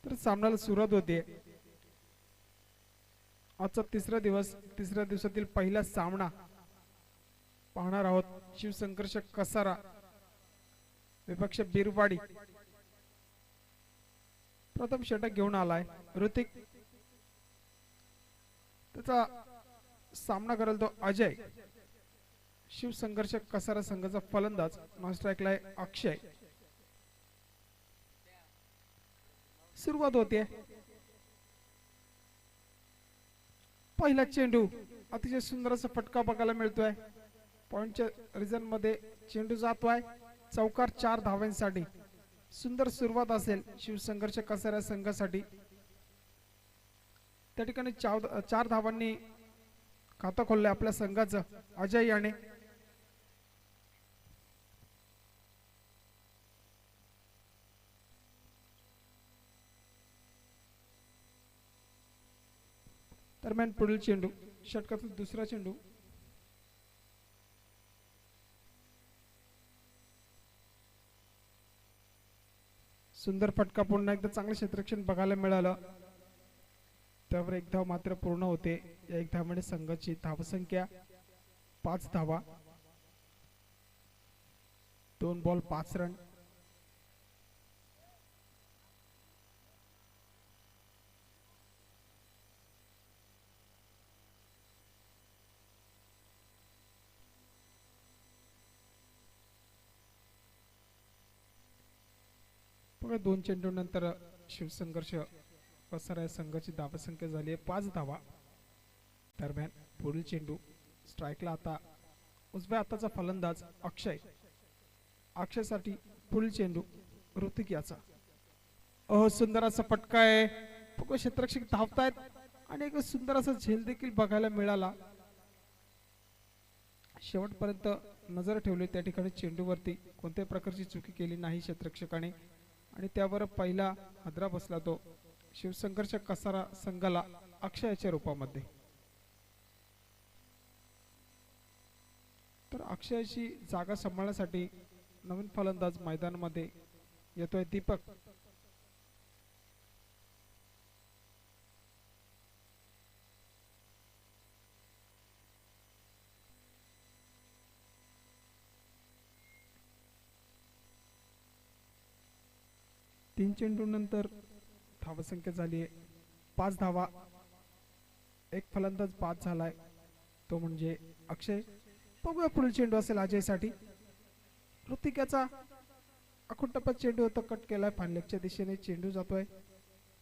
तर सामन्याला सुरुवात होते. आजचा तिसऱ्या दिवसातील पहिला सामना पाहणार आहोत. शिवसंघर्ष कसारा विपक्ष बिरवाडी. प्रथम षटक घेऊन आलाय ऋतिक. त्याचा सामना करेल तो अजय. शिवसंघर्ष कसारा संघाचा फलंदाज नॉन स्ट्राइकला आहे अक्षय. सुरुवात होते. पहिला चेंडू अतिशय सुंदर असा फटका बघायला मिळतोय. पॉइंटच्या रिजन मध्ये चेंडू जातोय. चौकार 4 धावांसाठी. सुंदर सुरुवात असेल शिवसंघर्ष कसारा संघासाठी. त्या ठिकाणी 4 धावांनी खातं खोललं आपल्या संघाचं अजय याने. दरम्यान पुढील चेंडू षटकातील दुसरा चेंडू. सुंदर फटका. पुन्हा एकदा चांगलं क्षेत्ररक्षण बघायला मिळालं. त्यावर एक धाव मात्र पूर्ण होते. या एक धावाने संघाची धावसंख्या 5 धावा. 2 बॉल 5 रन. बघा 2 चेंडू नंतर शिवसंघर्ष कसारा संघाची धावसंख्या झाली आहे 5 धावा. दरम्यान पुढील चेंडू स्ट्राइकला आता उजव्या हाताचा फलंदाज अक्षय. अक्षयसाठी पुढील चेंडू ऋतिक याचा. सुंदर असा फटका आहे. क्षेत्ररक्षक धावतायत आणि एक सुंदर असा झेल देखील बघायला मिळाला. शेवटपर्यंत नजर ठेवली त्या ठिकाणी चेंडूवरती. कोणत्याही प्रकारची चुकी केली नाही क्षेत्ररक्षकाने आणि त्यावर पहिला हादरा बसला तो शिवसंघर्ष कसारा संघाला अक्षयाच्या रूपामध्ये. तर अक्षयाची जागा सांभाळण्यासाठी नवीन फलंदाज मैदानामध्ये येतोय दीपक. तीन चेंडू नंतर धावसंख्या झाली आहे 5 धावा. एक फलंदाज बाद झालाय तो म्हणजे अक्षय. बघूया पुढील चेंडू असेल अजयसाठी. ऋतिकाचा अखुटप्पा चेंडू होता कट केलाय. फानलेगच्या दिशेने चेंडू जातोय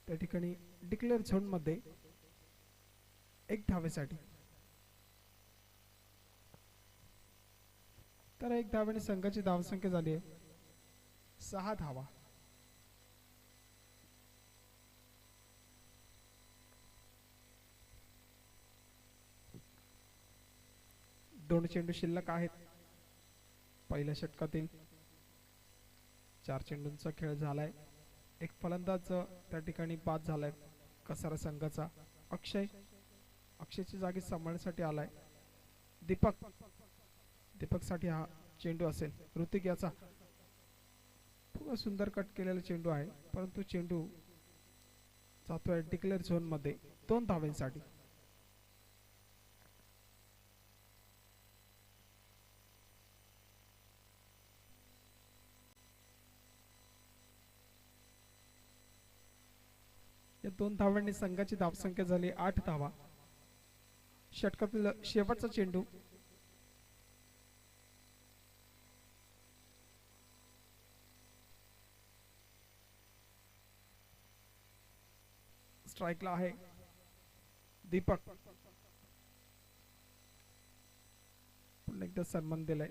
त्या ठिकाणी डिक्लेअर झोन मध्ये 1 धावेसाठी. तर 1 धावेने संघाची धावसंख्या झाली आहे 6 धावा. दोन चेंडू शिल्लक आहेत पहिल्या षटकातील. 4 चेंडूंचा खेळ झालाय. एक फलंदाज त्या ठिकाणी बाद झालाय कसारा संघाचा अक्षय. अक्षयची जागी सांभाळण्यासाठी आलाय दीपक. दीपकसाठी हा चेंडू असेल ऋतिक याचा. खूप सुंदर कट केलेला चेंडू आहे परंतु चेंडू जातोय डिक्लेअर झोन मध्ये 2 धावांसाठी. या 2 धावांनी संघाची धावसंख्या झाली 8 धावा. षटकातील शेवटचा चेंडू स्ट्राइकला आहे दीपक. पुन्हा एकदा सन्मान दिलाय.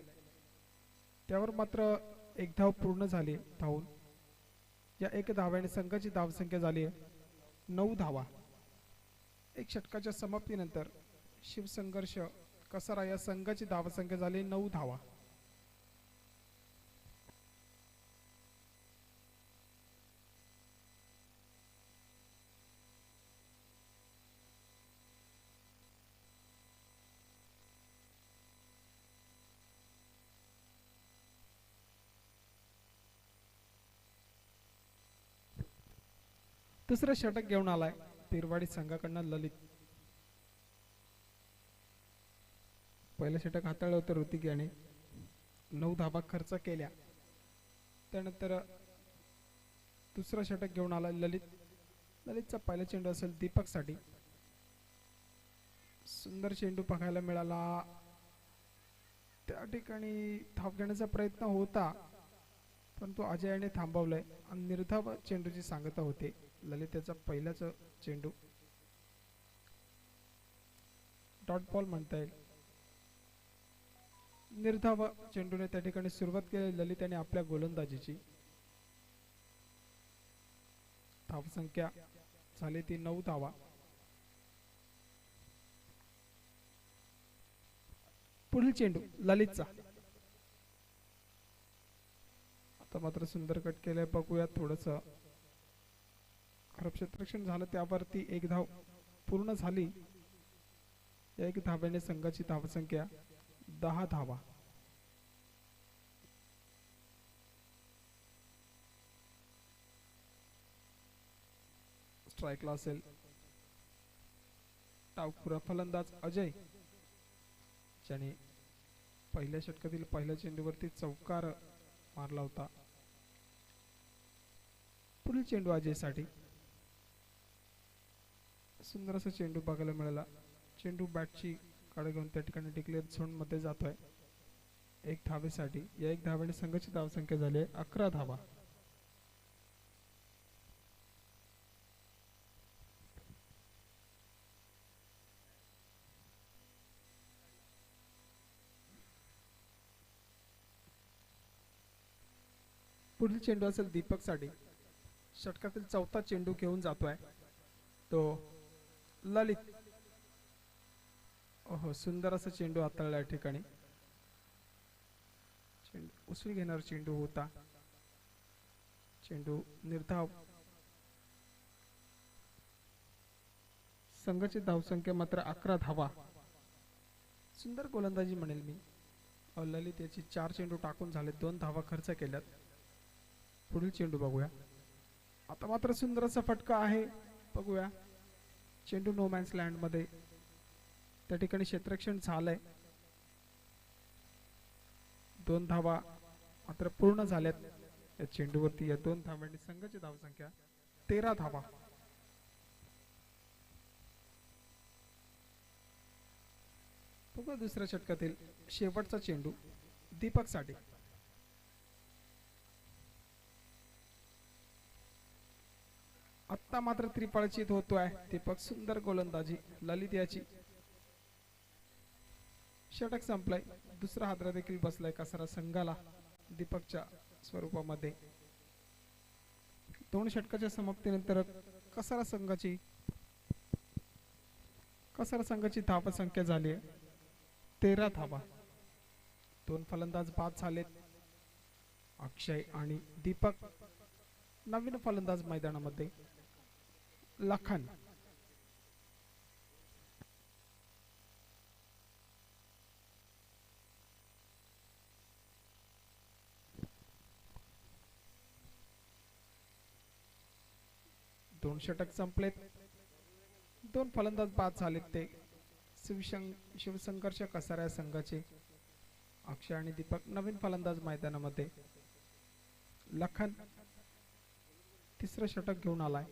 त्यावर मात्र 1 धाव पूर्ण झाली धावून. या 1 धाव्याने संघाची धावसंख्या झाली आहे 9 धावा. एक षटकाच्या समाप्तीनंतर शिवसंघर्ष कसारा या संघाची धावसंख्या झाली 9 धावा. दुसरं षटक घेऊन आलाय तिरवाडी संघाकडनं ललित. पहिलं षटक हाताळलं होतं ऋतिक याने, 9 धाबा खर्च केल्या. त्यानंतर दुसरं षटक घेऊन आला ललित. ललितचा पहिला चेंडू असेल दीपक साठी. सुंदर चेंडू बघायला मिळाला. त्या ठिकाणी धाव घेण्याचा प्रयत्न होता परंतु अजयने थांबवलंय आणि निर्धाव चेंडूची सांगता होते. ललितचा पहिलाच चेंडू डॉट बॉल म्हणता येईल. निर्धाव चेंडूने त्या ठिकाणी सुरुवात केली ललित याने आपल्या गोलंदाजीची. धावसंख्या झाली ती 9 धावा. पुढील चेंडू ललितचा. आता मात्र सुंदर कट केलंय, बघूया थोडस खराब क्षेत्ररक्षण झालं, त्यावरती एक धाव पूर्ण झाली. एक धाव्याने संघाची धावसंख्या 10 धावा. स्ट्राईकला असेल डावखुरा फलंदाज अजय, ज्याने पहिल्या षटकातील पहिल्या चेंडूवरती चौकार मारला होता. पुढील चेंडू अजय साठी. सुंदर असा चेंडू बघायला मिळाला. चेंडू बॅटची कडे घेऊन त्या ठिकाणी डिक्लेअर झोन मध्ये जातोय. एक धावेसाठी. या एक धावेने संघाची धावसंख्या झाली 11 धावा. पुढील चेंडू असेल दीपक साठी. षटकातील चौथा चेंडू घेऊन जातोय तो ललित. ओहो, सुंदर असा चेंडू हाताळला या ठिकाणी. चेंडू उसळी घेणार चेंडू होता. चेंडू निर्धाव. संघाची धावसंख्या मात्र 11 धावा. सुंदर गोलंदाजी म्हणेल मी. ललित याची 4 चेंडू टाकून झाले, 2 धावा खर्च केल्यात. पुढील चेंडू बघूया. आता मात्र सुंदर असा फटका आहे, बघूया. चेंडू नो मॅन्स लँड मध्ये. त्या ठिकाणी क्षेत्ररक्षण झालंय. 2 धावा मात्र पूर्ण झाल्यात या चेंडूवरती. या 2 धावांनी संघाची धावसंख्या 13 धावा. बघा दुसऱ्या षटकातील शेवटचा चेंडू दीपक साठी. आत्ता मात्र त्रिपाळचित होतोय दीपक. सुंदर गोलंदाजी ललित याची. षटक संपलाय. दुसरा हादरा देखील बसलाय कसारा संघाला दीपकच्या स्वरूपामध्ये. 2 षटकाच्या समाप्तीनंतर कसारा संघाची धावसंख्या झाली आहे 13 धावा. 2 फलंदाज बाद झालेत, अक्षय आणि दीपक. नवीन फलंदाज मैदानामध्ये लखन. दोन षटक संपलेत, 2 फलंदाज बाद झालेत. ते शिवसंघर्ष कसारा संघाचे अक्षय आणि दीपक. नवीन फलंदाज मैदानामध्ये लखन. तिसरं षटक घेऊन आलाय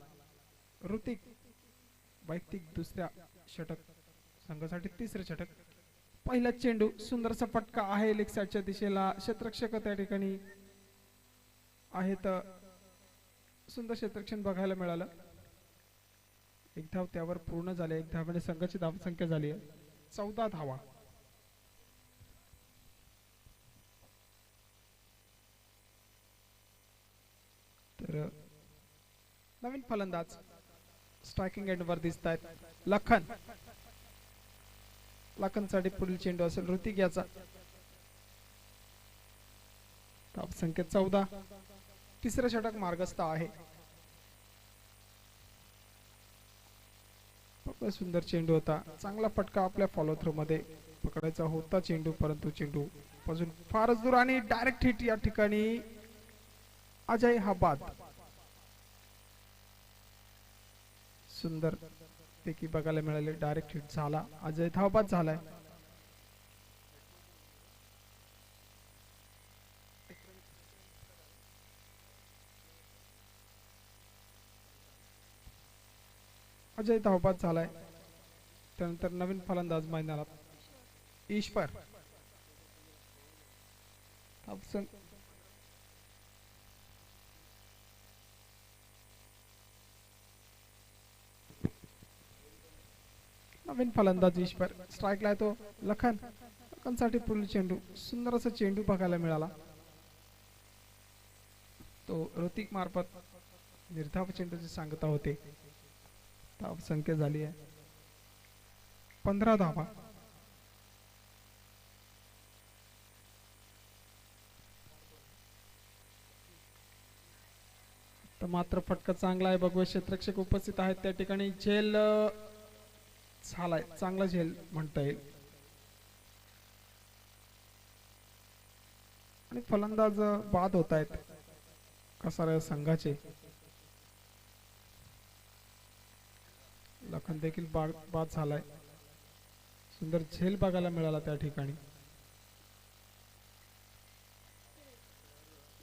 ऋतिक. वैयक्तिक दुसऱ्या षटक संघासाठी. तिसरे षटक. पहिला चेंडू सुंदरसा फटका आहे लेग साइडच्या दिशेला. क्षेत्ररक्षक त्या ठिकाणी आहेत. सुंदर क्षेत्ररक्षण बघायला मिळालं. एक धाव त्यावर पूर्ण झाले. एक धावाने संघाची धावसंख्या झाली आहे 14 धावा. तर नवीन फलंदाज स्ट्रायकिंग एंड वर दिसत आहेत लखन. लखनसाठी पुढील चेंडू असेल ऋतिक याचा. धावसंख्या 14. तिसरे षटक मार्गस्थ आहे. सुंदर चेंडू होता. चांगला फटका आपल्या फॉलो थ्रो मध्ये पकडायचा होता चेंडू, परंतु चेंडू पासून फारच दूर आणि डायरेक्ट हिट या ठिकाणी अजय हा बाद. सुंदर पैकी बघायला मिळाले. डायरेक्ट हिट झाला. अजय धावबाद झालाय. अजय धावबाद झालाय. त्यानंतर नवीन फलंदाज मैदानात ईश्वर. नवीन फलंदाज ईश्वर. स्ट्राईकला तो लखनसाठी पुढील चेंडू. सुंदर असा चेंडू बघायला मिळाला. तो ऋतिक मार्फत निर्धाव चेंडूची सांगता होते. धाव संख्या झाली आहे 15 धावा. तर मात्र फटका चांगला आहे. बघूया क्षेत्ररक्षक उपस्थित आहेत त्या ठिकाणी. झेल झालाय. चांगला झेल म्हणता येईल. आणि फलंदाज बाद होत आहेत कसारा संघाचे. लखन देखील बाद झालाय. सुंदर झेल बघायला मिळाला त्या ठिकाणी.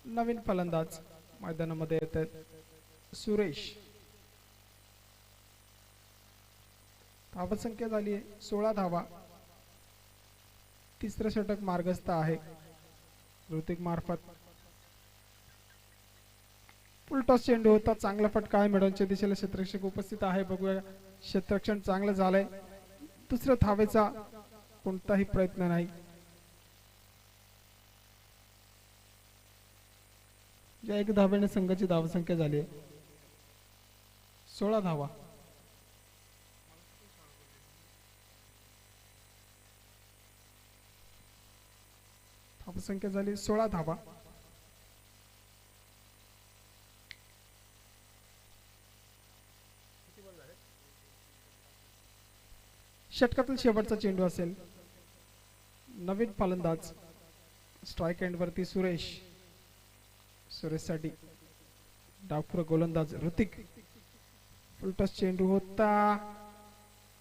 नवीन फलंदाज मैदानामध्ये येत आहेत सुरेश. धावसंख्या झाली आहे 16 धावा. तिसरं षटक मार्गस्थ आहे ऋतिक मार्फत. फुलटॉस चेंडू होता. चांगला फटका आहे. मेडलच्या दिशेला क्षेत्ररक्षक उपस्थित आहे. बघूया क्षेत्ररक्षण चांगलं झालंय. दुसऱ्या धावेचा कोणताही प्रयत्न नाही. या एक धावेने संघाची धावसंख्या झाली आहे 16 धावा. धावसंख्या झाली 16 धावा. षटकातील शेवटचा चेंडू असेल. नवीन फलंदाज स्ट्राईक एंड वरती सुरेश. सुरेशसाठी डावखुरा गोलंदाज ऋतिक. फुलटॉस चेंडू होता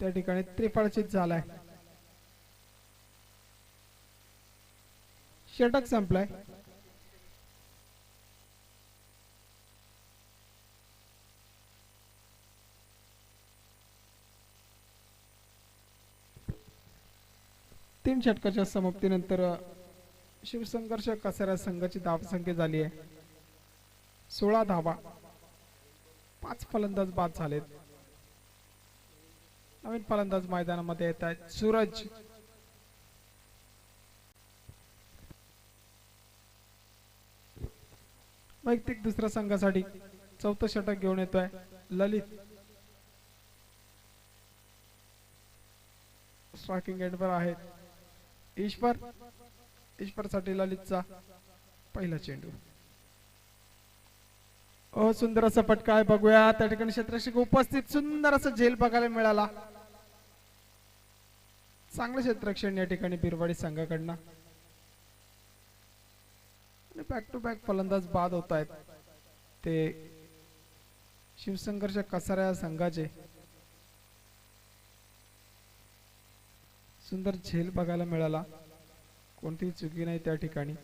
त्या ठिकाणी त्रिफळाचीत झालाय. षटक संपलाय. तीन षटकाच्या समाप्तीनंतर शिवसंघर्ष कसारा संघाची धावसंख्या झाली आहे 16 धावा. 5 फलंदाज बाद झालेत. नवीन फलंदाज मैदानामध्ये येत आहेत सूरज. वैयक्तिक दुसऱ्या संघासाठी चौथं षटक घेऊन येतोय ललित. स्ट्रायकिंग एंडवर आहेत ईश्वर साठी ललितचा पहिला चेंडू. सुंदर असा फटका आहे. बघूया त्या ठिकाणी क्षेत्ररक्षक उपस्थित. सुंदर असा झेल बघायला मिळाला. चांगलं क्षेत्ररक्षण या ठिकाणी बिरवाडी संघाकडनं. बॅक टू बॅक फलंदाज बाद होत आहेत ते शिवसंघर्ष कसारा संघाचे. सुंदर झेल बघायला मिळाला. कोणतीही चुकी नाही त्या ठिकाणी.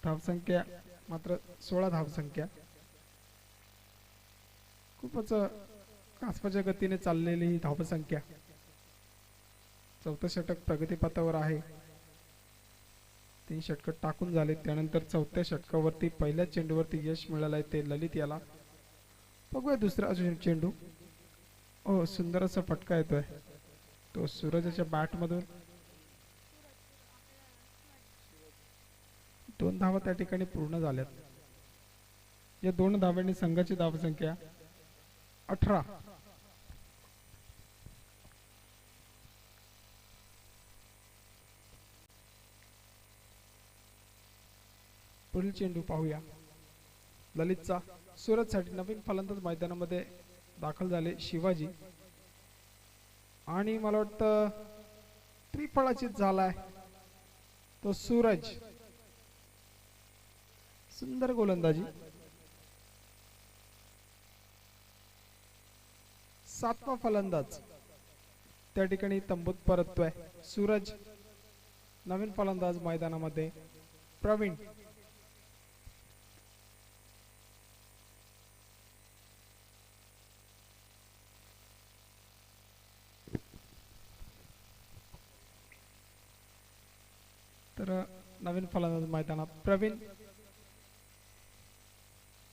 धावसंख्या मात्र 16 धावसंख्या. खूपच कासवाच्या गतीने चाललेली ही धावसंख्या. चौथं षटक प्रगतीपथावर आहे. 3 षटक टाकून झाले. त्यानंतर चौथ्या षटकावरती पहिल्या चेंडूवरती यश मिळालंय ते ललित याला. बघूया दुसरा अजून चेंडू. सुंदर असा फटका येतोय तो सूरजच्या बॅट मधून. 2 धावा त्या ठिकाणी पूर्ण झाल्यात. या 2 धावांनी संघाची धावसंख्या 18. पुढील चेंडू पाहूया ललितचा. सूरजसाठी नवीन फलंदाज मैदानामध्ये दाखल झाले शिवाजी. आणि मला वाटतं त्रिफळाचीत झालाय तो सूरज. सुंदर गोलंदाजी. सातवा फलंदाज त्या ठिकाणी तंबूत परततोय. सूरज. नवीन फलंदाज मैदानामध्ये प्रवीण. तर नवीन फलंदाज मैदानात प्रवीण.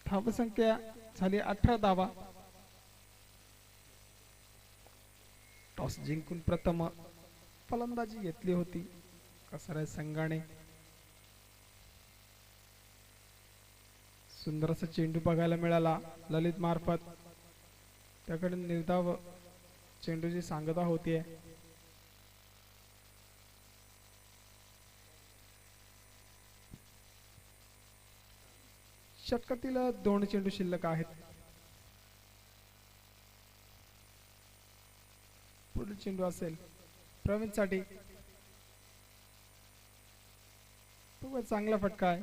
धावसंख्या झाली 18 धावा. टॉस जिंकून प्रथम फलंदाजी घेतली होती कसारा संघाने. सुंदर असा चेंडू बघायला मिळाला ललित मार्फत. त्याकडे निर्धाव चेंडूची सांगता होतीये. षटकातील 2 चेंडू शिल्लक आहेत. पुढील चेंडू असेल प्रवीण साठी. चांगला फटका आहे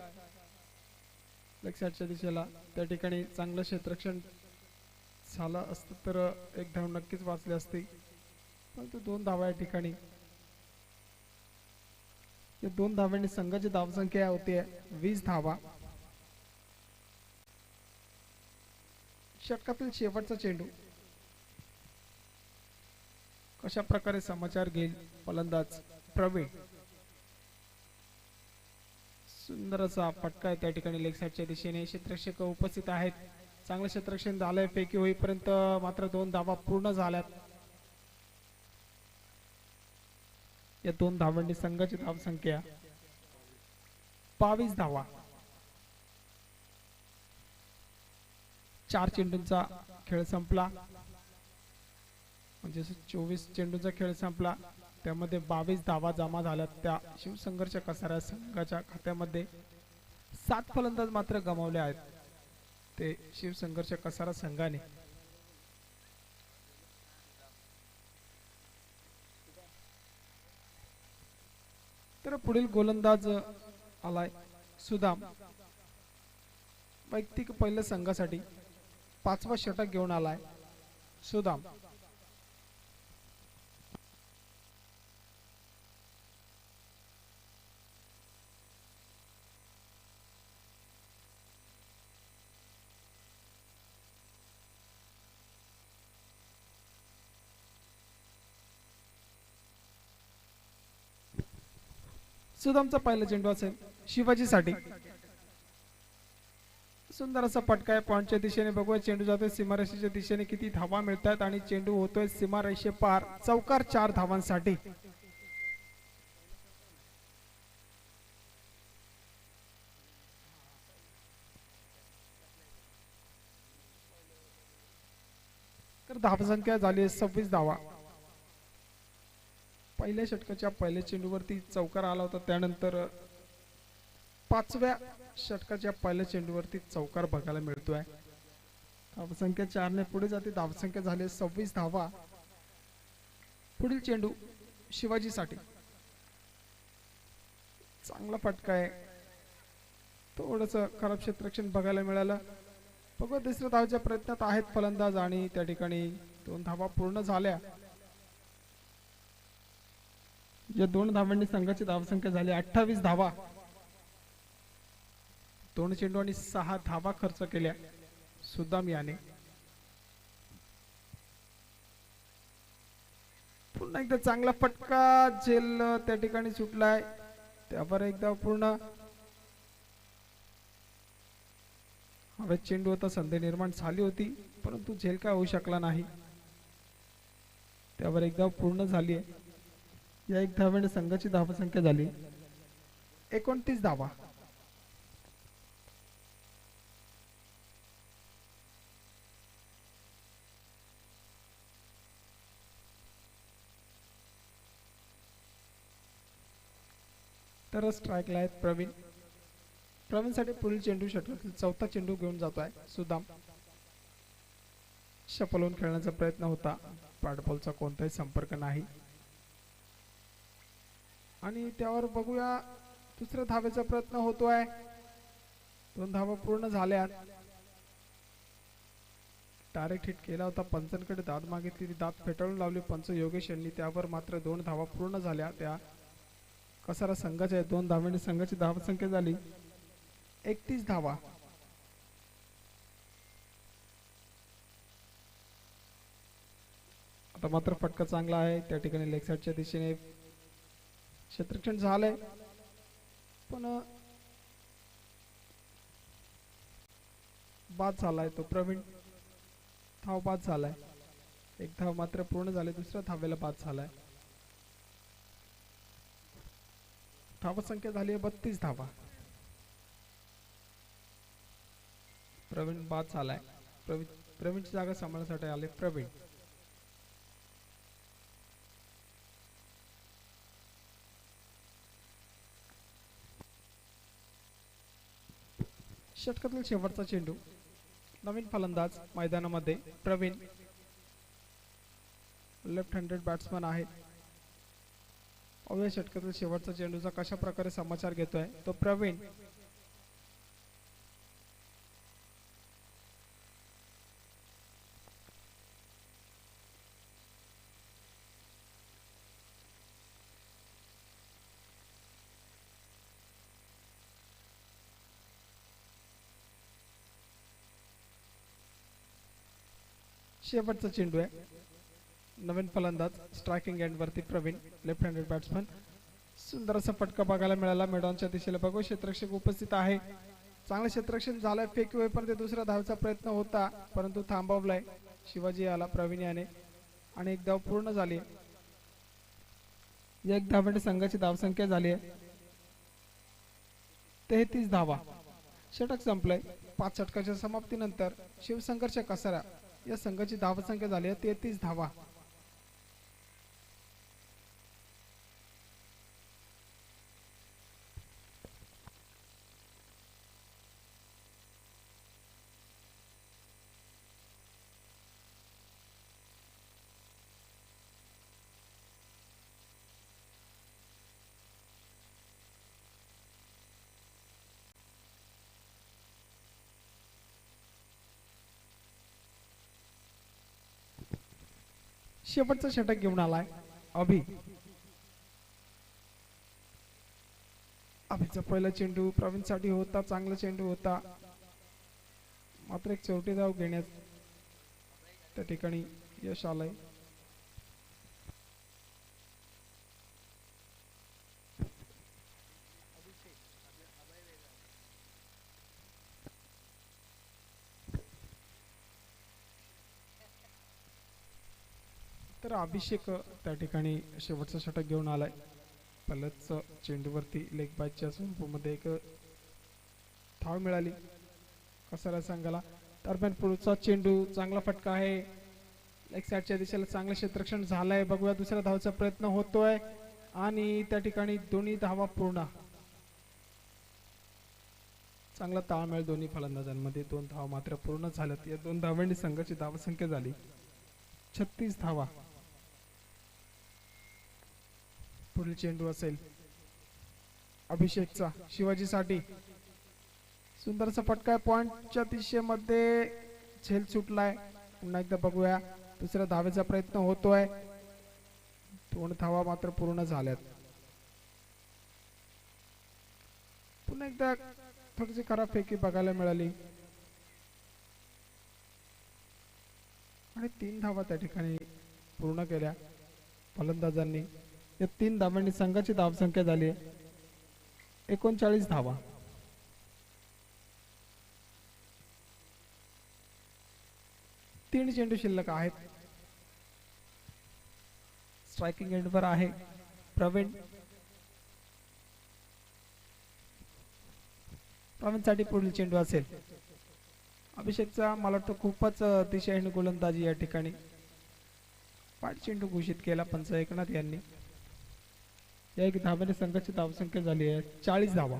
लेगसाईडच्या दिशेला. त्या ठिकाणी चांगलं क्षेत्ररक्षण झालं असतं तर एक धाव नक्कीच वाचली असती, परंतु 2 धावा या ठिकाणी. या 2 धावांनी संघाची धावसंख्या होती 20 धावा. षटकातील शेवटचा चेंडू कशा प्रकारे समाचार घेईल फलंदाज प्रवीण. सुंदर असा फटका आहे त्या ठिकाणी लेग साईडच्या दिशेने. क्षेत्ररक्षक उपस्थित आहेत. चांगलं क्षेत्ररक्षण झालंय फेकी होईपर्यंत. मात्र 2 धावा पूर्ण झाल्यात. या 2 धावांनी संघाची धावसंख्या 22 धावा. 4 चेंडूंचा खेळ संपला, म्हणजे 24 चेंडूंचा खेळ संपला. त्यामध्ये 22 धावा जमा झाल्या त्या शिवसंघर्ष कसारा संघाच्या खात्यामध्ये. 7 फलंदाज मात्र गमावले आहेत ते शिवसंघर्ष कसारा संघाने. तर पुढील गोलंदाज आलाय सुदाम. वैयक्तिक पहिल्या संघासाठी 5वा षटक घेऊन आलाय सुदाम. सुदामचा पहिला चेंडू असेल शिवाजीसाठी. सुंदर असा फटका आहे पॉइंटच्या दिशेने. बघूया चेंडू जातोय सीमारेषेच्या दिशेने. किती धावा मिळतात आणि चेंडू होतोय सीमारेषे पार. चौकार 4 धावांसाठी. तर धावसंख्या झाली 26 धावा. पहिल्या षटकाच्या पहिल्या चेंडूवरती चौकार आला होता. त्यानंतर 5व्या षटकाच्या पहिल्या चेंडूवरती चौकार बघायला मिळतोय. धावसंख्या 4 ने पुढे जाते. धावसंख्या झाली 26 धावा. पुढील चेंडू शिवाजीसाठी. चांगला फटका आहे. थोडस खराब क्षेत्ररक्षण बघायला मिळालं. बघा दुसऱ्या धावच्या प्रयत्नात आहेत फलंदाज आणि त्या ठिकाणी 2 धावा पूर्ण झाल्या. या 2 धावांनी संघाची धावसंख्या झाली 28 धावा. 2 चेंडू आणि 6 धावा खर्च केल्या सुदाम याने. पुन्हा एकदा चांगला फटका झेल त्या ठिकाणी सुटलाय. त्यावर एकदा पूर्ण हवेत चेंडू होता. संधी निर्माण झाली होती परंतु झेल काय होऊ शकला नाही. त्यावर एकदा पूर्ण झाली आहे. या 1 धावेने संघाची धावसंख्या झाली 29 धावा. तर स्ट्राईकला आहेत प्रवीण. प्रवीणसाठी पुढील चेंडू षटकातील 4था चेंडू घेऊन जातोय सुदाम. शपलवून खेळण्याचा प्रयत्न होता. बॅटबॉलचा कोणताही संपर्क नाही आणि त्यावर बघूया दुसऱ्या धावेचा प्रयत्न होतोय. 2 धावा पूर्ण झाल्या. डायरेक्ट हिट केला होता. पंचांकडे दाद मागितली, दाद फेटाळून लावली पंच योगेश यांनी. त्यावर मात्र 2 धावा पूर्ण झाल्या. त्या कसारा संघाच्या 2 धावांनी संघाची धावसंख्या झाली 31 धावा. आता मात्र फटका चांगला आहे त्या ठिकाणी लेग साइडच्या दिशेने क्षेत्ररक्षण झालंय, पण बाद झालाय तो प्रवीण. धाव बाद झालाय. एक धाव मात्र पूर्ण झाली, दुसऱ्या धावेला बाद झालाय. धावसंख्या झाली 32 धावा. प्रवीण बाद झालाय. प्रवीणची जागा सांभाळण्यासाठी आले प्रवीण. षटकातील शेवटचा चेंडू. नवीन फलंदाज मैदानामध्ये प्रवीण, लेफ्ट हँडेड बॅट्समन आहे. अवघ्या षटकातील शेवटचा चेंडूचा कशा प्रकारे समाचार घेतोय तो प्रवीण. शेवटचा चेंडू आहे. नवीन फलंदाज स्ट्रायकिंग एंड वरती प्रवीण, लेफ्ट हँडेड बॅट्समन. सुंदर असा फटका बघायला मिळाला. मैदानच्या दिशेला बघू क्षेत्ररक्षक उपस्थित आहे. चांगलं क्षेत्ररक्षण झालंय. फेक होईपर्यंत दुसऱ्या धावचा प्रयत्न होता परंतु थांबवलाय शिवाजी आला प्रवीण याने आणि एक धाव पूर्ण झाली. एक धावांनी संघाची धावसंख्या झाली आहे 33 धावा. षटक संपलंय. 5 षटकाच्या समाप्तीनंतर शिवसंघर्ष कसारा या संघाची धावसंख्या झाली आहे 33 धावा. शेवटचा षटक घेऊन आलाय अभिचा पहिला चेंडू प्रवीण साठी होता. चांगला चेंडू होता मात्र एक चौथी धाव घेण्यात त्या ठिकाणी यश आलंय. तर अभिषेक त्या ठिकाणी शेवटचा षटक घेऊन आलाय. पहिल्याच चेंडूवरती लेग बायच्या स्वरूपामध्ये एक धाव मिळाली कसारा संघाला. दरम्यान पुढचा चेंडू चांगला फटका आहे. लेग साइडच्या दिशेला चांगलं क्षेत्ररक्षण झालंय. बघूया दुसऱ्या धावचा प्रयत्न होतोय आणि त्या ठिकाणी दोन्ही धावा पूर्ण. चांगला ताळमेळ दोन्ही फलंदाजांमध्ये. 2 धावा मात्र पूर्ण झाल्यात. या 2 धावांनी संघाची धावसंख्या झाली 36 धावा. पुढील चेंडू असेल अभिषेकचा शिवाजीसाठी. सुंदरसा फटका पॉइंटच्या दिशेमध्ये झेल सुटलाय. पुन्हा एकदा बघूया दुसऱ्या धावेचा प्रयत्न होतोय. 2 धावा मात्र पूर्ण झाल्यात. पुन्हा एकदा थोडीशी खराब फेकी बघायला मिळाली आणि 3 धावा त्या ठिकाणी पूर्ण केल्या फलंदाजांनी. या 3 धावांनी संघाची धावसंख्या झाली 39 धावा. तीन चेंडू शिल्लक आहेत. स्ट्रायकिंग एंडवर आहे प्रवीण. प्रवीणसाठी पुढील चेंडू असेल अभिषेकचा. मला वाटतं खूपच अतिशय गोलंदाजी या ठिकाणी. 5 चेंडू घोषित केला पंच एकनाथ यांनी. या 1 धाव्याने संघाची धावसंख्या झाली आहे 40 धावा.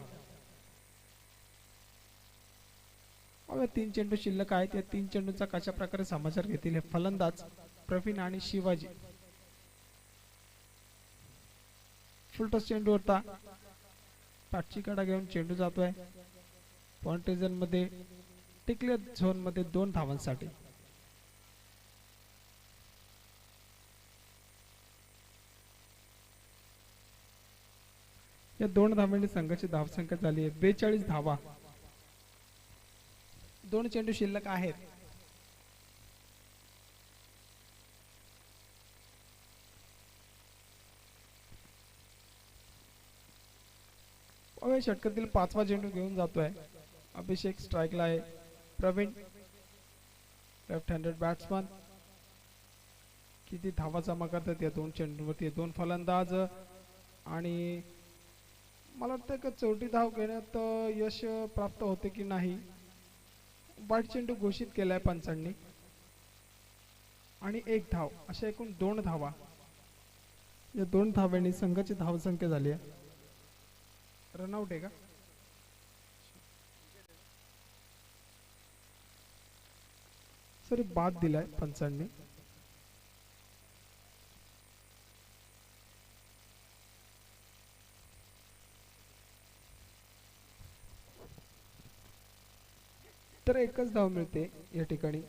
3 चेंडू शिल्लक आहेत. या 3 चेंडूंचा कशा प्रकारे समाचार घेतील हे फलंदाज प्रवीण आणि शिवाजी. फुलटॉस चेंडू होता. पाठची कडा घेऊन चेंडू जातोय पॉइंट मध्ये टिकले झोन मध्ये 2 धावांसाठी. या दोन धावांनी संघाची धावसंख्या झाली आहे 42 धावा. दोन चेंडू शिल्लक आहेत. षटकातील पाचवा चेंडू घेऊन जातोय. अभिषेक स्ट्राईकला आहे. प्रवीण लेफ्ट हँडेड बॅट्समन किती धावा जमा करतात या दोन चेंडूवरती. दोन फलंदाज आणि मला वाटतं का चौथी धाव घेण्यात यश प्राप्त होते की नाही. वाईट चेंडू घोषित केलाय पंचांनी आणि एक धाव अशा एकूण दोन धावा. या दोन धाव्यांनी संघाची धावसंख्या झाली आहे. रनआउट आहे का. सॉरी बाद दिलाय पंचांनी. तर एकच धाव मिळते या ठिकाणी.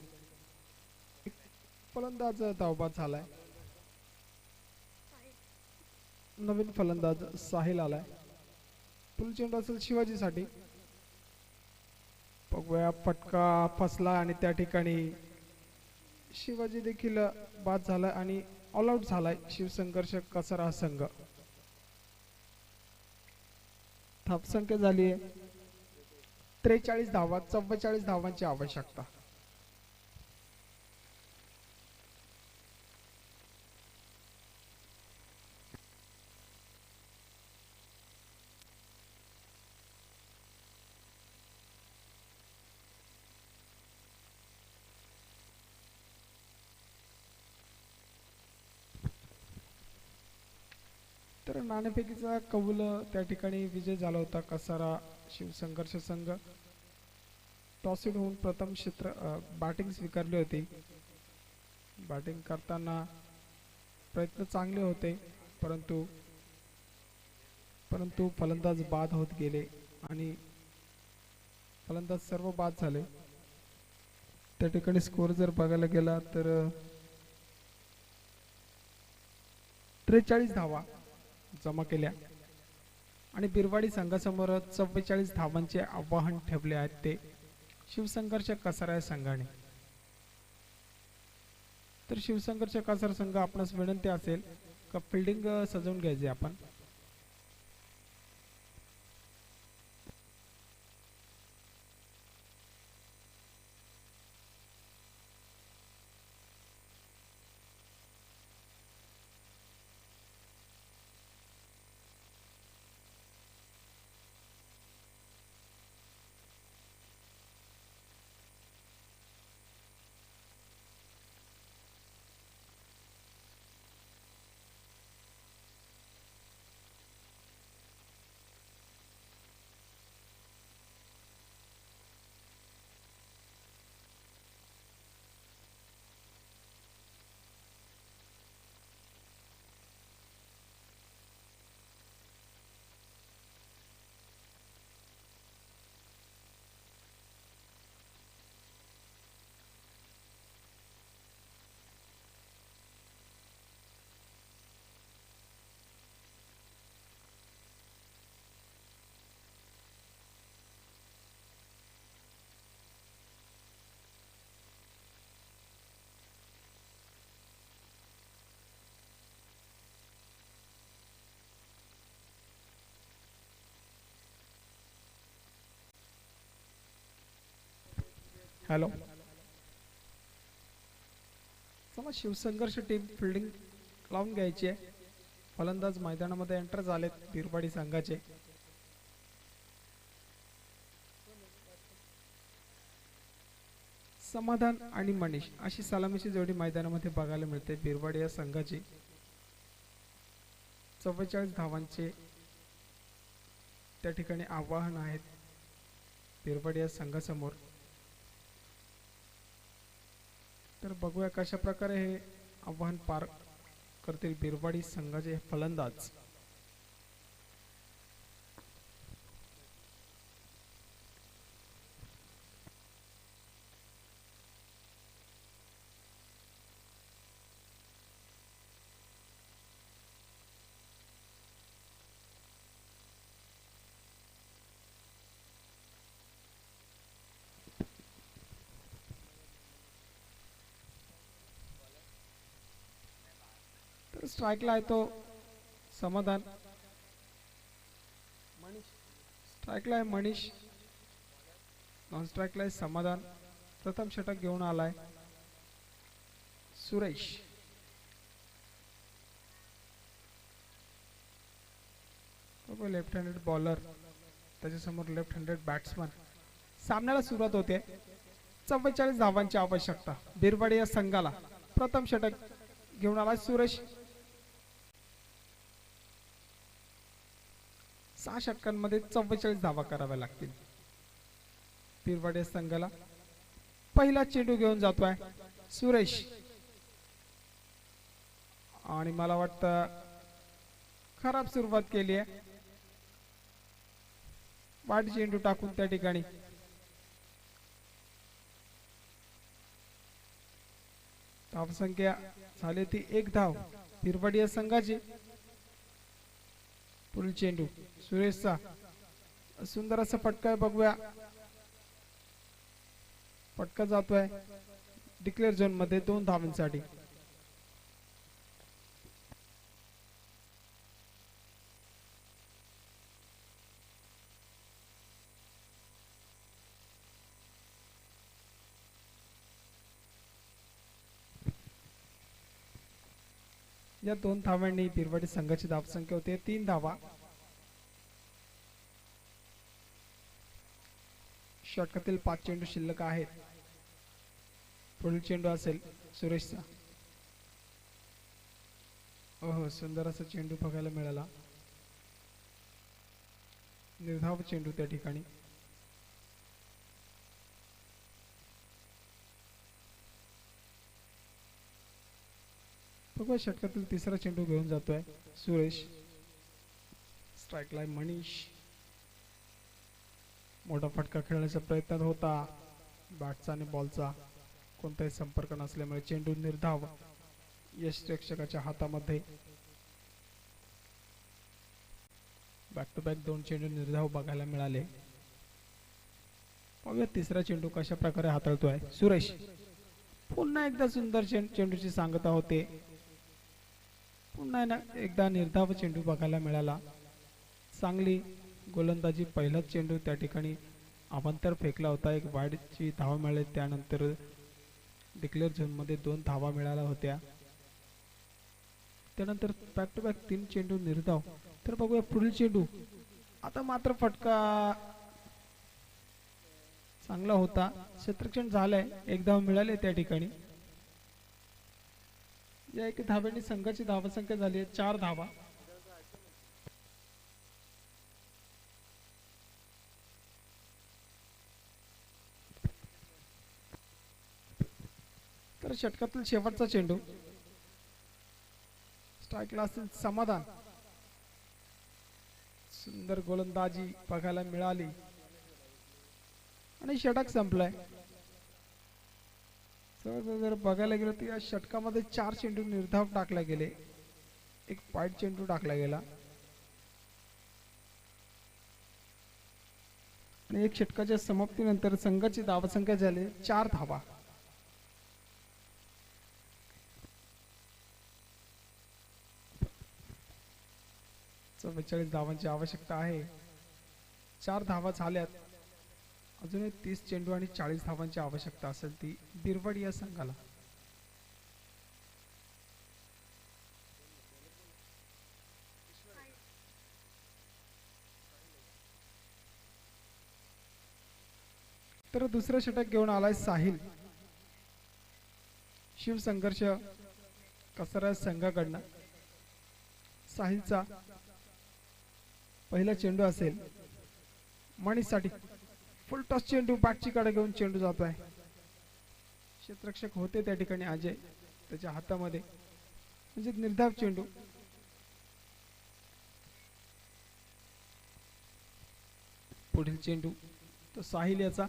फलंदाज धावबाद झालाय. नवीन फलंदाज साहिल आलाय. पुढील चेंडू असेल शिवाजीसाठी. बघूया फटका फसला आणि त्या ठिकाणी शिवाजी देखील बाद झाला आणि ऑल आउट झालाय शिवसंघर्ष कसारा संघ. धावसंख्या झाली आहे 43 धावा. 44 धावांची आवश्यकता. तर नाणेफेकीचा कौल त्या ठिकाणी विजय झाला होता कसारा शिवसंघर्ष संघ. टॉस होऊन प्रथम क्षेत्र बॅटिंग स्वीकारली होती. बॅटिंग करताना प्रयत्न चांगले होते परंतु फलंदाज बाद होत गेले आणि फलंदाज सर्व बाद झाले. त्या ठिकाणी स्कोर जर बघायला गेला तर 43 धावा जमा केल्या आणि बिरवाडी संघासमोर 44 धावांचे आव्हान ठेवले आहेत ते शिवसंघर्ष कसारा संघाने. तर शिवसंघर्ष कसारा संघ आपणास विनंती असेल का फिल्डिंग सजवून घ्यायचे आपण. हॅलो. चला शिवसंघर्ष टीम फिल्डिंग लावून घ्यायची आहे. फलंदाज मैदानामध्ये एंटर झालेत बिरवाडी संघाचे. समाधान आणि मनीष अशी सलामीची जोडी मैदानामध्ये बघायला मिळते बिरवाडी या संघाची. 44 धावांचे त्या ठिकाणी आव्हान आहेत बिरवाडी या संघासमोर. तर बघूया कशा प्रकारे हे आव्हान पार करतील बिरवाडी संघाचे फलंदाज. स्ट्राईकला आहे तो समाधान, स्ट्राईकला आहे मनीष, नॉन स्ट्राईकला आहे समाधान. प्रथम षटक घेऊन आलाय सुरेश. लेफ्ट हँडेड बॉलर, त्याच्यासमोर लेफ्ट हँडेड बॅट्समन. सामन्याला सुरुवात होते. 44 धावांची आवश्यकता बिरवाडी या संघाला. प्रथम षटक घेऊन आला सुरेश. 6 षटकांमध्ये 44 धावा कराव्या लागतील बिरवाडी या संघाला. पहिला चेंडू घेऊन जातोय सुरेश आणि मला वाटतं खराब सुरुवात केली आहे. वाट चेंडू टाकून त्या ठिकाणी धावसंख्या झाली ती 1 धाव बिरवाडी या संघाची. पुढील चेंडू सुरेशचा, सुंदर असा फटका आहे, बघूया. फटका जातोय डिक्लेअर झोन मध्ये 2 धावांसाठी. या 2 धावांनी बिरवाडी संघाची धावसंख्या होते 3 धावा. षटकातील 5 चेंडू शिल्लक आहेत. पुढील चेंडू असेल सुरेशचा. ओहो, सुंदर असा चेंडू बघायला मिळाला. निर्धाव चेंडू त्या ठिकाणी. बघूया षटकातील तिसरा चेंडू घेऊन जातोय सुरेश. Strike line Manish. मोठा फटका खेळण्याचा प्रयत्न होता. बॅटचा आणि बॉलचा कोणताही संपर्क नसल्यामुळे चेंडू निर्धाव यश प्रेक्षकाच्या हातामध्ये. बॅक टू बॅक 2 चेंडू निर्धाव बघायला मिळाले. पाहूया तिसरा चेंडू कशा प्रकारे हाताळतोय सुरेश. पुन्हा एकदा सुंदर चेंडूची सांगता होते. पुन्हा एकदा निर्धाव चेंडू बघायला मिळाला. चांगली गोलंदाजी. पहिलाच चेंडू त्या ठिकाणी अवांतर फेकला होता. एक वाईडची धावा मिळाली. त्यानंतर डिक्लेअर झोन मध्ये 2 धावा मिळाल्या होत्या. त्यानंतर बॅक टू बॅक 3 चेंडू निर्धाव. तर बघूया पुढील चेंडू. आता मात्र फटका चांगला होता. क्षेत्ररक्षण झालंय. 1 धाव मिळाले त्या ठिकाणी. या 1 धाव्याने संघाची धावसंख्या झाली आहे 4 धावा. तर षटकातील शेवटचा चेंडू. स्ट्राईकला असेल समाधान. सुंदर गोलंदाजी बघायला मिळाली आणि षटक संपलाय. जर बघायला गेलं तर या षटकामध्ये 4 चेंडू निर्धाव टाकले गेले. 1 वाईड चेंडू टाकला गेला आणि 1 षटकाच्या समाप्तीनंतर संघाची धावसंख्या झाली 4 धावा. तर 42 धावांची आवश्यकता आहे. 4 धावा झाल्यात. अजूनही 30 चेंडू आणि 40 धावांची आवश्यकता असेल ती बिरवाडी या संघाला. तर दुसरं षटक घेऊन आलाय साहिल. शिवसंघर्ष कसरत संघाकडनं साहिलचा पहिला चेंडू असेल मनीषसाठी. फुल टॉस चेंडू बॅटची कडे घेऊन चेंडू जातोय. क्षेत्ररक्षक होते त्या ठिकाणी अजय, त्याच्या हातामध्ये म्हणजे निर्धाव चेंडू. पुढील चेंडू तो साहिल याचा.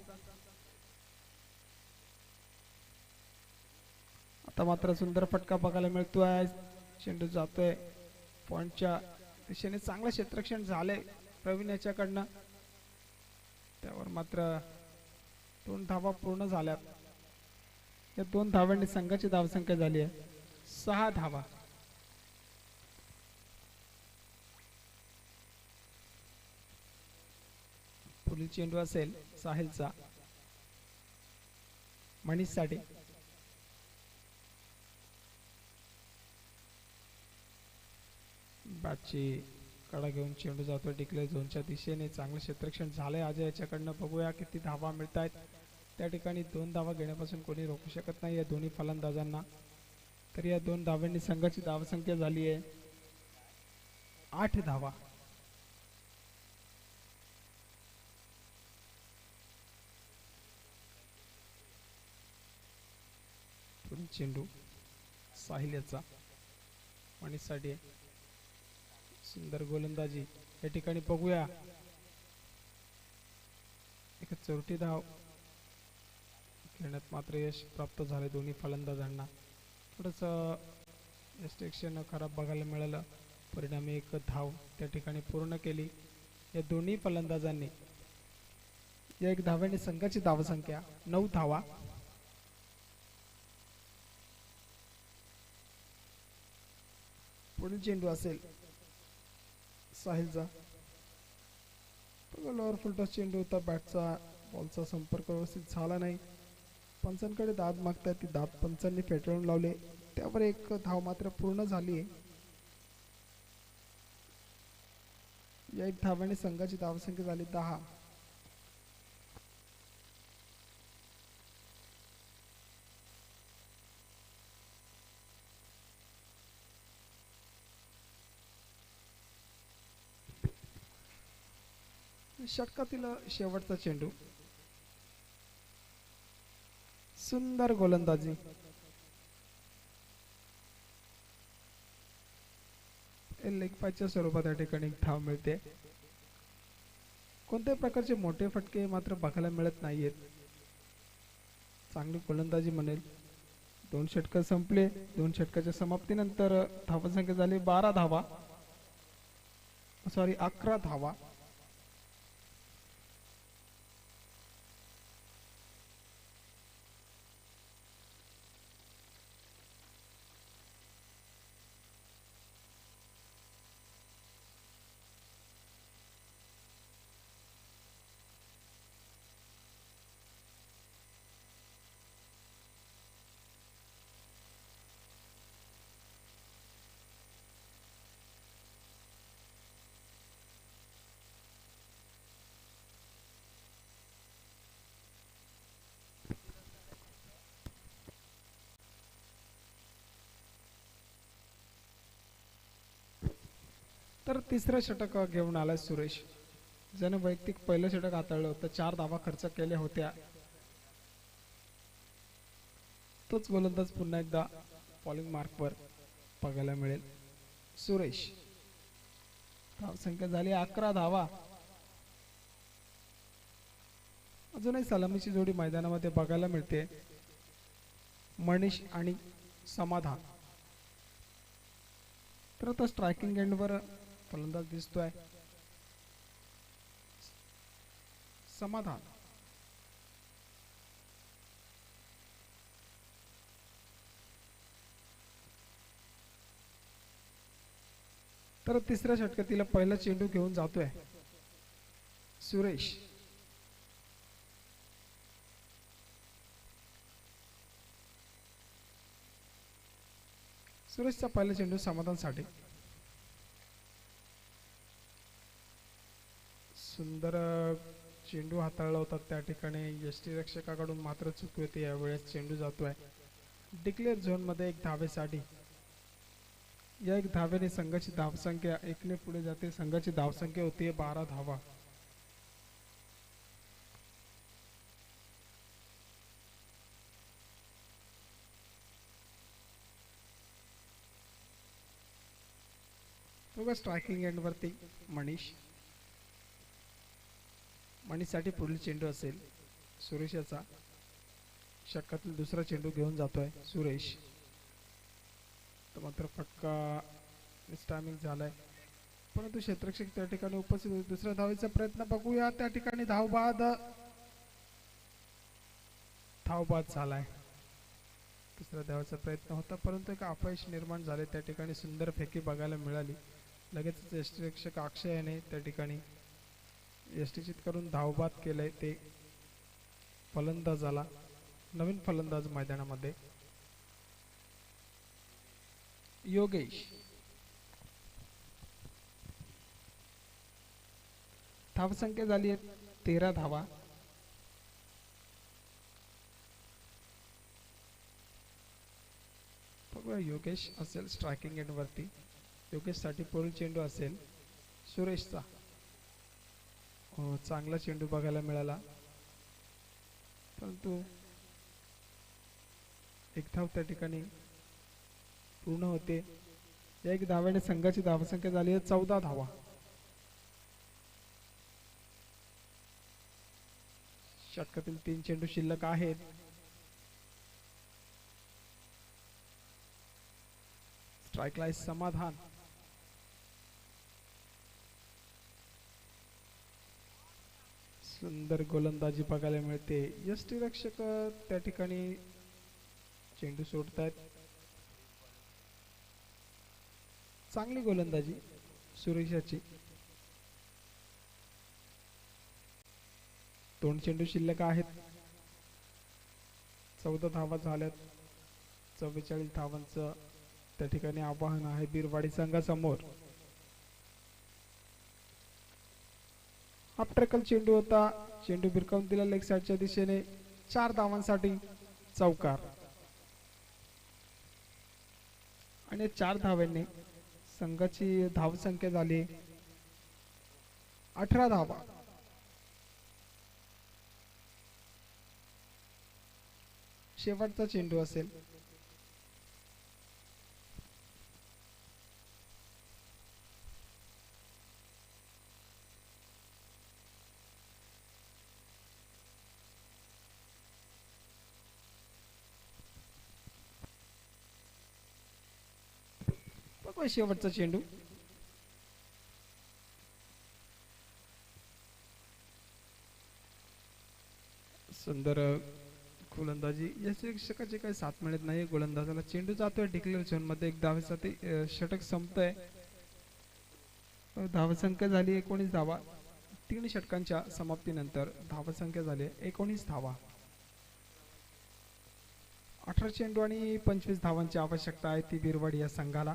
आता मात्र सुंदर फटका बघायला मिळतोय. चेंडू जातोय पॉइंटच्या दिशेने. चांगलं क्षेत्ररक्षण झालंय प्रवीण याच्याकडनं. त्यावर मात्र 2 धावा पूर्ण झाल्यात. या 2 धावांनी संघाची धावसंख्या झाली आहे 6 धावा. पुढील चेंडू असेल साहिलचा, मनीषसाठी. बॅटची कडा घेऊन चेंडू जातोय डिक्लेअर झोनच्या दिशेने. चांगलं क्षेत्ररक्षण झालंय अजय याच्याकडनं. बघूया किती धावा मिळत आहेत. त्या ठिकाणी 2 धावा घेण्यापासून कोणी रोखू शकत नाही या दोन्ही फलंदाजांना. तर या 2 धावांनी संघाची धावसंख्या झाली आहे 8 धावा. पुढील चेंडू साहिल याचा, मनीषसाठी. सुंदर गोलंदाजी या ठिकाणी. बघूया एक चौरटी धाव खेळण्यात मात्र यश प्राप्त झाले दोन्ही फलंदाजांना. थोडंसं यष्टिक्षण खराब बघायला मिळालं. परिणामी एक धाव त्या ठिकाणी पूर्ण केली या दोन्ही फलंदाजांनी. या 1 धाव्याने संघाची धावसंख्या 9 धावा. पुढील चेंडू असेल साहिलचा. लोअर फुलटॉस चेंडू होता. बॅटचा बॉलचा संपर्क व्यवस्थित झाला नाही. पंचांकडे दाद मागतात, ती दाद पंचांनी फेटाळून लावले. त्यावर 1 धाव मात्र पूर्ण झाली आहे. या 1 धाव्याने संघाची धावसंख्या झाली 10. षटकातील शेवटचा चेंडू. सुंदर गोलंदाजी. लेग पायच्या स्वरूपात या ठिकाणी धाव मिळते. कोणत्याही प्रकारचे मोठे फटके मात्र बघायला मिळत नाहीयेत. चांगली गोलंदाजी म्हणेल. 2 षटक संपले. 2 षटकाच्या समाप्तीनंतर धावसंख्या झाली 12 धावा, सॉरी 11 धावा. तर तिसरं षटक घेऊन आलाय सुरेश, ज्याने वैयक्तिक पहिलं षटक हाताळलं होतं. 4 धावा खर्च केल्या होत्या. तोच गोलंदाज पुन्हा एकदा बॉलिंग मार्कवर बघायला मिळेल. सुरेश. धावसंख्या झाली 11 धावा. अजूनही सलामीची जोडी मैदानामध्ये बघायला मिळते, मनीष आणि समाधान. तर आता स्ट्रायकिंग एंडवर फलंदाज दिसतोय समाधान. तर तिसऱ्या षटकातील पहिला चेंडू घेऊन जातोय सुरेश. सुरेशचा पहिला चेंडू समाधानसाठी. सुंदर चेंडू हाताळला होता त्या ठिकाणी यष्टीरक्षकाकडून मात्र चूक होते. यावेळेस चेंडू जातोय डिक्लेअर झोन मध्ये 1 धावेसाठी. या 1 धावेने संघाची धावसंख्या 1 ने पुढे जाते. संघाची धावसंख्या होती 12 धावा. तो स्ट्रायकिंग एंड वरती मनीष. मनीषसाठी पुढील चेंडू असेल सुरेश याचा. षटकातील दुसरा चेंडू घेऊन जातोय सुरेश. तर मात्र फटका मिसटायमिंग झालाय, परंतु क्षेत्ररक्षक त्या ठिकाणी उपस्थित होते. दुसऱ्या धावेचा प्रयत्न बघूया. त्या ठिकाणी धावबाद झालाय. दुसऱ्या धावेचा प्रयत्न होता, परंतु एक अपयश निर्माण झाले. त्या ठिकाणी सुंदर फेकी बघायला मिळाली. लगेच यष्टीरक्षक अक्षय याने त्या ठिकाणी यष्टीचित करून धावबाद केलंय ते फलंदाजाला. नवीन फलंदाज मैदानामध्ये योगेश. धावसंख्या झाली आहे 13 धावा. बघूया योगेश असेल स्ट्रायकिंग एंड वरती. योगेश साठी पुढील चेंडू असेल सुरेशचा. चांगला चेंडू बघायला मिळाला, परंतु एक धाव त्या ठिकाणी पूर्ण होते. एक धाव्याने संघाची धावसंख्या झाली आहे 14 धावा. षटकातील 3 चेंडू शिल्लक आहेत. स्ट्राइकला समाधान. सुंदर गोलंदाजी बघायला मिळते. यष्टीरक्षक त्या ठिकाणी चेंडू सोडतायत. चांगली गोलंदाजी सुरेशाची. 2 चेंडू शिल्लक आहेत. 14 धावा झाल्यात. 44 धावांचं त्या ठिकाणी आव्हान आहे बिरवाडी संघासमोर. हाफ ट्रॅकल चेंडू होता. चेंडू भिरकावून दिला लेग साइडच्या दिशेने. 4 धावांसाठी चौकार. आणि 4 धाव्यांनी संघाची धावसंख्या झाली 18 धावा. शेवटचा चेंडू असेल. शेवटचा चेंडू. सुंदर गोलंदाजी. या शिक्षकाची काही साथ मिळत नाही गोलंदाजाला. चेंडू जातोय डिक्लेअर झोन मध्ये. एक धावेसाठी षटक संपतंय. धावसंख्या झाली 19 धावा. 3 षटकांच्या समाप्तीनंतर धावसंख्या झाली 19 धावा. 18 चेंडू आणि 25 धावांची आवश्यकता आहे ती बिरवाडी या संघाला.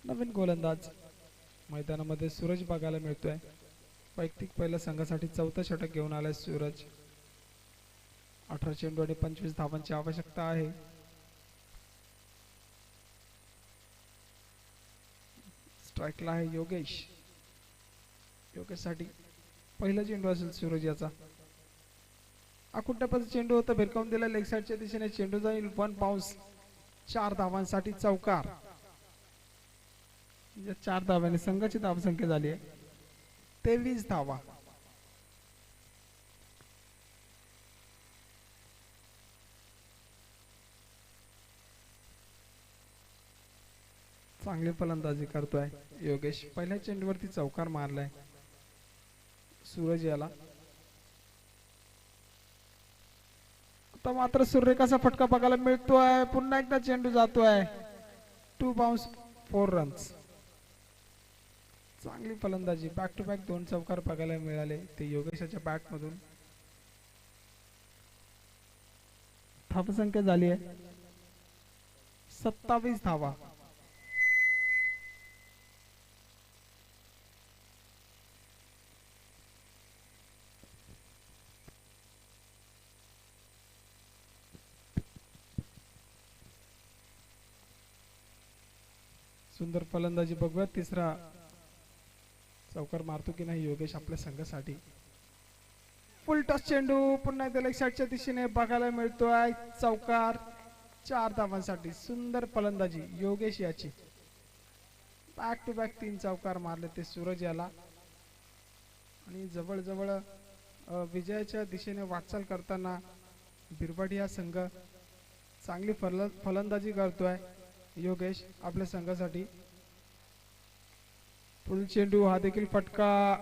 नवीन गोलंदाज मैदानामध्ये सूरज बघायला मिळतोय. वैयक्तिक पहिल्या संघासाठी 4थं षटक घेऊन आलाय सूरज. 18 चेंडू आणि 25 धावांची आवश्यकता आहे. स्ट्राइकला आहे योगेश. योगेशसाठी पहिला चेंडू असेल सूरज याचा. आकुंठ्यापासून चेंडू होता. भिरकावून दिला लेग साइडच्या दिशेने. चेंडू जाईल 1 बाउन्स. 4 धावांसाठी चौकार. 4 धाव्याने संघाची धावसंख्या झाली आहे 23 धावा. चांगली फलंदाजी करतोय योगेश. पहिल्या चेंडूवरती चौकार मारलाय सूरज याला. आता मात्र सूर्यकाचा फटका बघायला मिळतोय. पुन्हा एकदा चेंडू जातोय. 2 बाउन्स 4 रन्स. चांगली फलंदाजी. बॅक टू बॅक 2 चौकार बघायला मिळाले ते योगेशाच्या बॅट मधून. धावसंख्या झाली आहे 27 धावा. सुंदर फलंदाजी बघूया, तिसरा चौकार मारतो की नाही योगेश आपल्या संघासाठी. फुल टॉस चेंडू पुन्हा एकदा लेग साईडच्या दिशेने बघायला मिळतोय. चौकार 4 धावांसाठी. सुंदर फलंदाजी योगेश याची. बॅक टू बॅक 3 चौकार मारले ते सूरज याला आणि जवळजवळ विजयाच्या दिशेने वाटचाल करताना बिरवाडी हा संघ चांगली फलंदाजी करतोय. योगेश आपल्या संघासाठी. पुढील चेंडू हा देखील फटका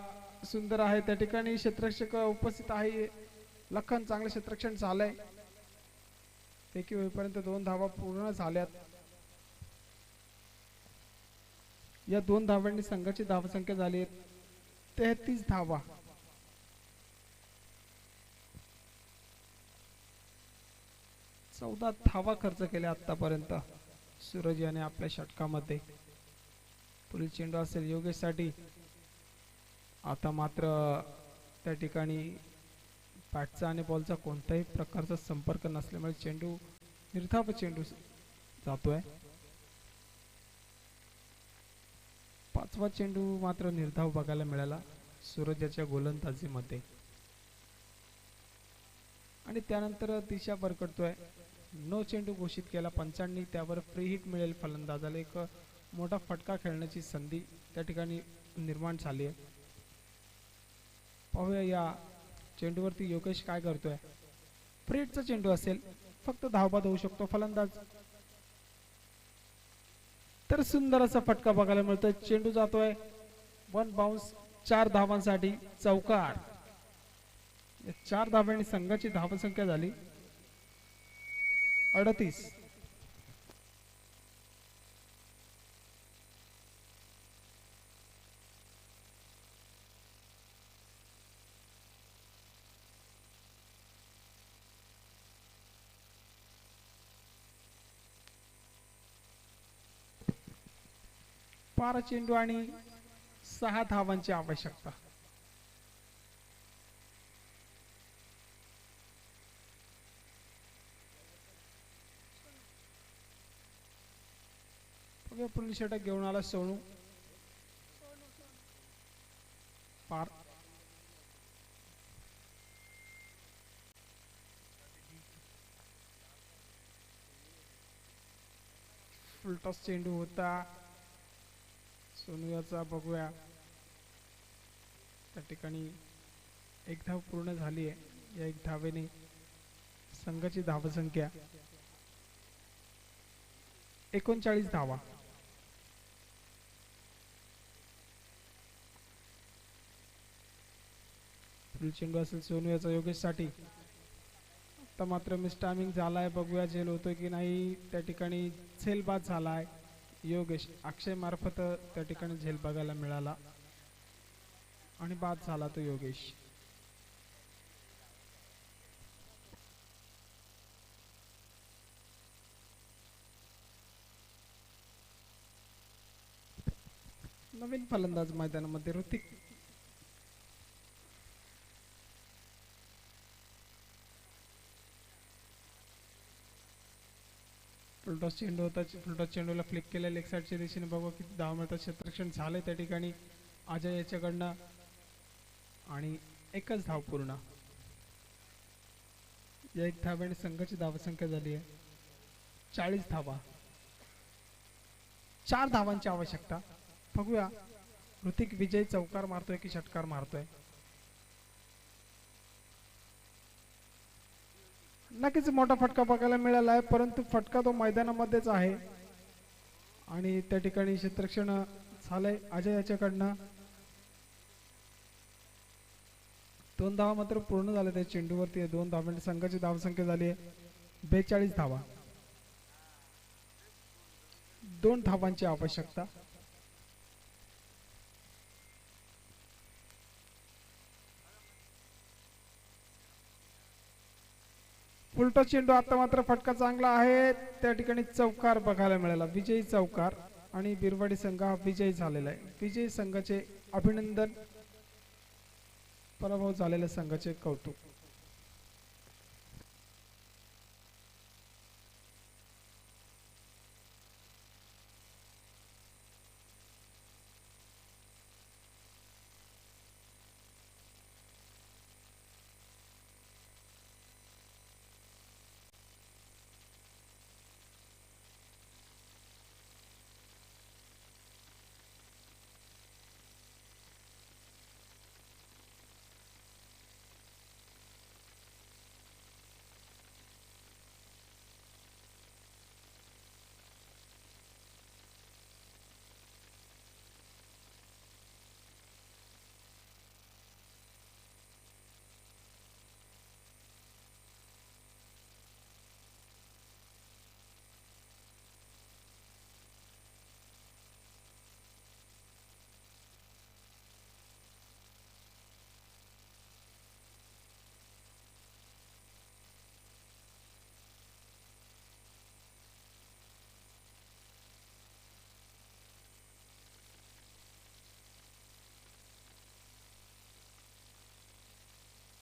सुंदर आहे. त्या ठिकाणी क्षेत्ररक्षक उपस्थित आहे. लखन चांगले क्षेत्ररक्षण झालंय. फेकी होईपर्यंत 2 धावा पूर्ण झाल्यात. या 2 धावांनी संघाची धावसंख्या झाली 33 धावा. चौदा धावा खर्च केल्या आतापर्यंत सूरज याने आपल्या षटकामध्ये. पुढील चेंडू असेल योगेशसाठी. आता मात्र त्या ठिकाणी बॅटचा आणि बॉलचा कोणत्याही प्रकारचा संपर्क नसल्यामुळे चेंडू निर्धाव चेंडू जातोय. 5वा चेंडू मात्र निर्धाव बघायला मिळाला सूरजाच्या गोलंदाजीमध्ये आणि त्यानंतर दिशा भरकटतोय. नो चेंडू घोषित केला पंचांनी. त्यावर फ्री हिट मिळेल फलंदाजाला. एक मोठा फटका खेळण्याची संधी त्या ठिकाणी निर्माण झाली आहे. पाहूया या चेंडूवरती योगेश काय करतोय. फ्री हिटचा चेंडू असेल, फक्त धावबाद होऊ शकतो फलंदाज. तर सुंदर असा फटका बघायला मिळतोय. चेंडू जातोय 1 बाउन्स. 4 धावांसाठी चौकार. 4 धावांनी संघाची धावसंख्या झाली 38. बारा चेंडू आणि 6 धावांची आवश्यकता. पुढील षटक घेऊन आला सोनू. पार फुल टॉस चेंडू होता. सोनू याचा बघूया. त्या ठिकाणी 1 धाव पूर्ण झाली आहे. या 1 धावेने संघाची धावसंख्या 39 धावा. पुढील चेंडू असेल सोनू याचा योगेशसाठी. आता मात्र मिस टायमिंग झालाय. बघूया झेल होतोय की नाही. त्या ठिकाणी झेल बाद झालाय योगेश. अक्षय मार्फत त्या ठिकाणी झेल बघायला मिळाला आणि बाद झाला तो योगेश. नवीन फलंदाज मैदानामध्ये ऋतिक. फुलटॉस चेंडू होता. फुलटॉस चेंडूला फ्लिक केल्या लेग साईडच्या दिशेने. बघू किती धाव मिळतात. क्षेत्ररक्षण झालंय त्या ठिकाणी अजय याच्याकडनं आणि 1च धाव पूर्ण. या 1 धाव्याने संघाची धावसंख्या झाली आहे 40 धावा. 4 धावांची आवश्यकता. बघूया ऋतिक विजय चौकार मारतोय की षटकार मारतोय. नक्कीच मोठा फटका बघायला मिळाला आहे, परंतु फटका तो मैदानामध्येच आहे आणि त्या ठिकाणी क्षेत्ररक्षण झालंय अजय याच्याकडनं. 2 धावा मात्र पूर्ण झाल्या त्या चेंडूवरती. 2 धावांनी संघाची धावसंख्या झाली आहे 42 धावा. 2 धावांची आवश्यकता. फुलटॉस चेंडू. आता मात्र फटका चांगला आहे. त्या ठिकाणी चौकार बघायला मिळाला. विजयी चौकार आणि बिरवाडी संघ हा विजयी झालेला आहे. विजयी संघाचे अभिनंदन. पराभव झालेल्या संघाचे कौतुक.